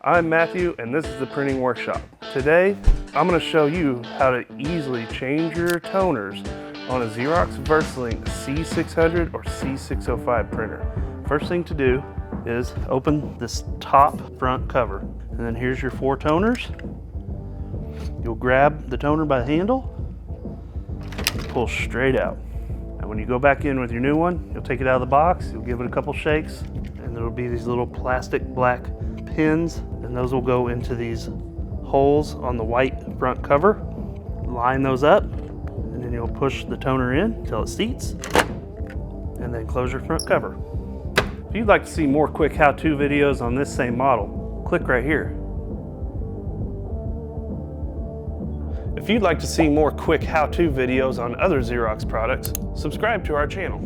I'm Matthew and this is the Printing Workshop. Today, I'm going to show you how to easily change your toners on a Xerox VersaLink C600 or C605 printer. First thing to do is open this top front cover, and then here's your 4 toners. You'll grab the toner by the handle, pull straight out. And when you go back in with your new one, you'll take it out of the box, you'll give it a couple shakes, and there'll be these little plastic black pins, and those will go into these holes on the white front cover. Line those up, and then you'll push the toner in until it seats, and then close your front cover. If you'd like to see more quick how-to videos on this same model, click right here. If you'd like to see more quick how-to videos on other Xerox products, subscribe to our channel.